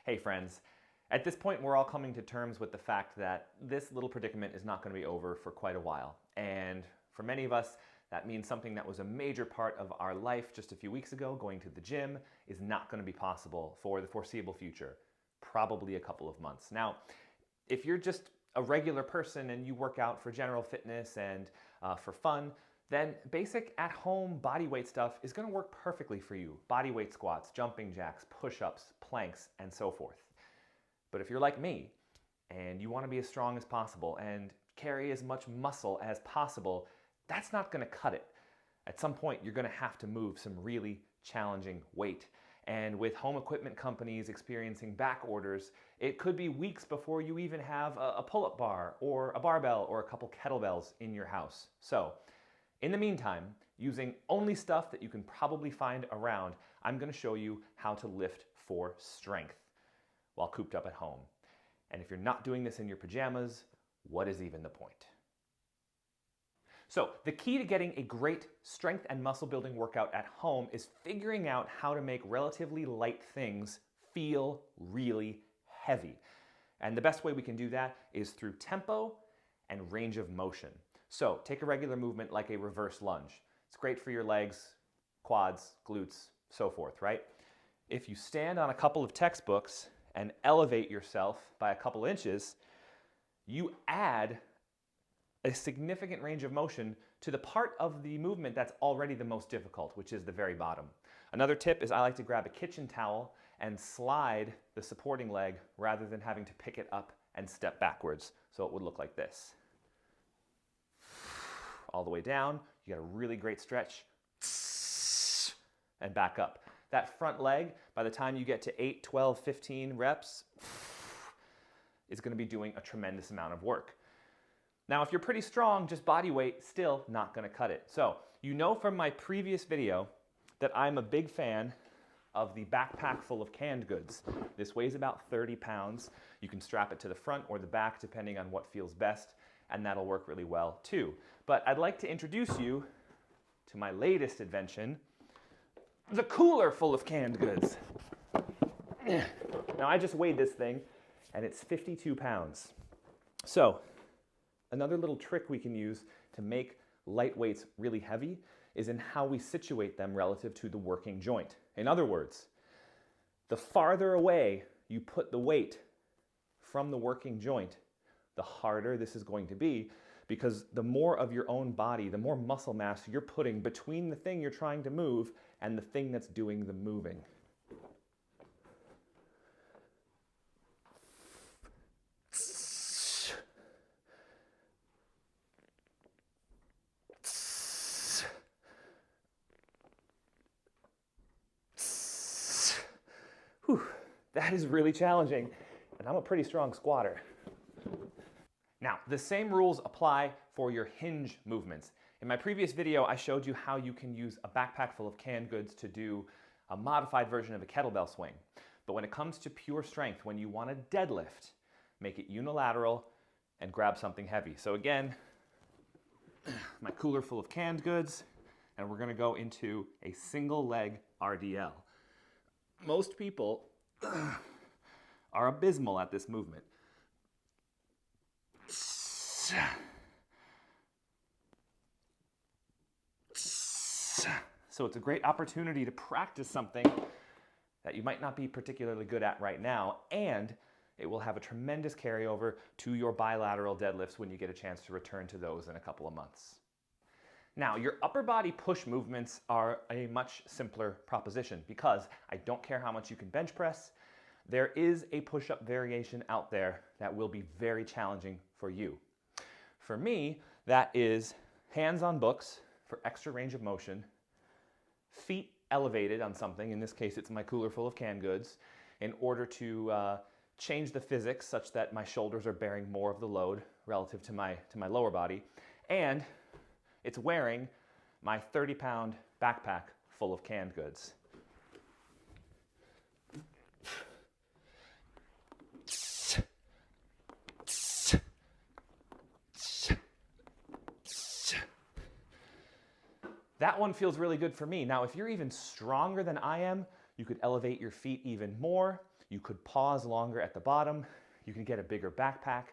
Hey friends, at this point we're all coming to terms with the fact that this little predicament is not going to be over for quite a while. And for many of us, that means something that was a major part of our life just a few weeks ago, going to the gym, is not going to be possible for the foreseeable future, probably a couple of months. Now, if you're just a regular person and you work out for general fitness and for fun, then basic at-home bodyweight stuff is going to work perfectly for you. Bodyweight squats, jumping jacks, push-ups, planks, and so forth. But if you're like me and you want to be as strong as possible and carry as much muscle as possible, that's not going to cut it. At some point, you're going to have to move some really challenging weight. And with home equipment companies experiencing back orders, it could be weeks before you even have a pull-up bar or a barbell or a couple kettlebells in your house. So, in the meantime, using only stuff that you can probably find around, I'm going to show you how to lift for strength while cooped up at home. And if you're not doing this in your pajamas, what is even the point? So the key to getting a great strength and muscle building workout at home is figuring out how to make relatively light things feel really heavy. And the best way we can do that is through tempo and range of motion. So take a regular movement like a reverse lunge. It's great for your legs, quads, glutes, so forth, right? If you stand on a couple of textbooks and elevate yourself by a couple inches, you add a significant range of motion to the part of the movement that's already the most difficult, which is the very bottom. Another tip is I like to grab a kitchen towel and slide the supporting leg rather than having to pick it up and step backwards. So it would look like this. All the way down, you get a really great stretch, and back up. That front leg, by the time you get to 8, 12, 15 reps, is going to be doing a tremendous amount of work. Now, if you're pretty strong, just body weight, still not going to cut it. So, you know from my previous video that I'm a big fan of the backpack full of canned goods. This weighs about 30 pounds. You can strap it to the front or the back depending on what feels best, and that'll work really well too. But I'd like to introduce you to my latest invention, the cooler full of canned goods. Now, I just weighed this thing, and it's 52 pounds. So, another little trick we can use to make light weights really heavy is in how we situate them relative to the working joint. In other words, the farther away you put the weight from the working joint, the harder this is going to be, because the more of your own body, the more muscle mass you're putting between the thing you're trying to move and the thing that's doing the moving. Whew, that is really challenging, and I'm a pretty strong squatter. Now, the same rules apply for your hinge movements. In my previous video, I showed you how you can use a backpack full of canned goods to do a modified version of a kettlebell swing. But when it comes to pure strength, when you want to deadlift, make it unilateral and grab something heavy. So again, my cooler full of canned goods, and we're going to go into a single leg RDL. Most people are abysmal at this movement. So it's a great opportunity to practice something that you might not be particularly good at right now, and it will have a tremendous carryover to your bilateral deadlifts when you get a chance to return to those in a couple of months. Now, your upper body push movements are a much simpler proposition because I don't care how much you can bench press, there is a push-up variation out there that will be very challenging for you. For me, that is hands on books for extra range of motion, feet elevated on something, in this case it's my cooler full of canned goods, in order to change the physics such that my shoulders are bearing more of the load relative to my lower body, and it's wearing my 30-pound backpack full of canned goods. That one feels really good for me. Now, if you're even stronger than I am, you could elevate your feet even more. You could pause longer at the bottom. You can get a bigger backpack.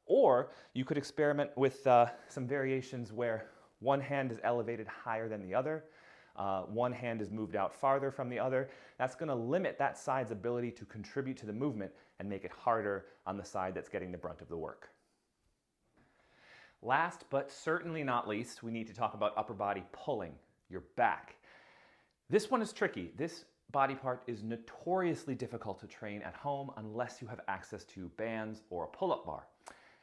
Or you could experiment with some variations where one hand is elevated higher than the other. One hand is moved out farther from the other. That's going to limit that side's ability to contribute to the movement and make it harder on the side that's getting the brunt of the work. Last but certainly not least, we need to talk about upper body pulling, your back. This one is tricky. This body part is notoriously difficult to train at home unless you have access to bands or a pull-up bar.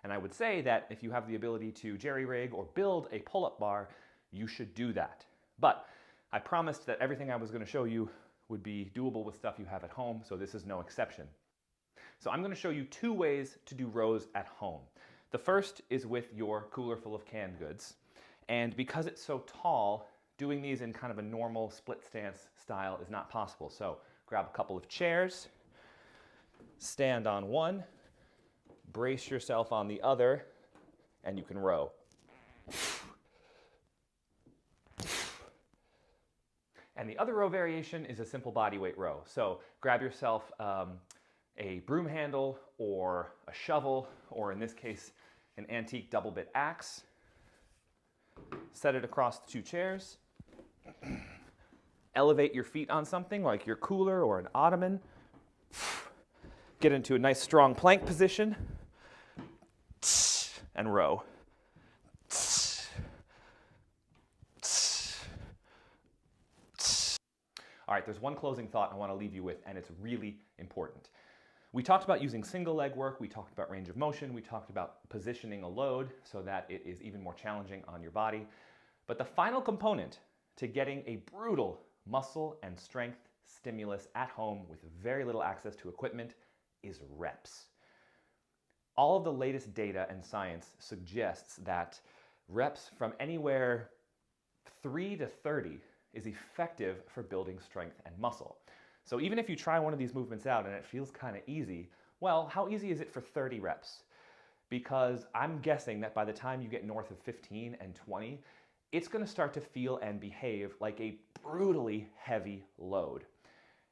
And I would say that if you have the ability to jerry-rig or build a pull-up bar, you should do that. But I promised that everything I was going to show you would be doable with stuff you have at home, so this is no exception. So I'm going to show you 2 ways to do rows at home. The first is with your cooler full of canned goods. And because it's so tall, doing these in kind of a normal split stance style is not possible. So grab a couple of chairs, stand on one, brace yourself on the other, and you can row. And the other row variation is a simple body weight row. So grab yourself a broom handle or a shovel, or in this case, an antique double bit axe. Set it across the 2 chairs. Elevate your feet on something like your cooler or an ottoman. Get into a nice strong plank position and row. All right, there's one closing thought I want to leave you with, and it's really important. We talked about using single leg work, we talked about range of motion, we talked about positioning a load so that it is even more challenging on your body. But the final component to getting a brutal muscle and strength stimulus at home with very little access to equipment is reps. All of the latest data and science suggests that reps from anywhere 3 to 30 is effective for building strength and muscle. So even if you try one of these movements out and it feels kind of easy, well, how easy is it for 30 reps? Because I'm guessing that by the time you get north of 15 and 20, it's going to start to feel and behave like a brutally heavy load.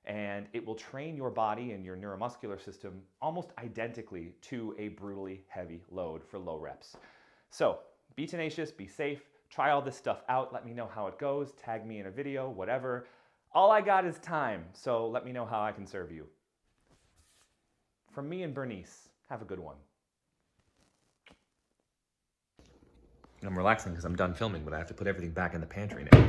And it will train your body and your neuromuscular system almost identically to a brutally heavy load for low reps. So be tenacious, be safe, try all this stuff out, let me know how it goes, tag me in a video, whatever. All I got is time, so let me know how I can serve you. From me and Bernice, have a good one. I'm relaxing because I'm done filming, but I have to put everything back in the pantry now.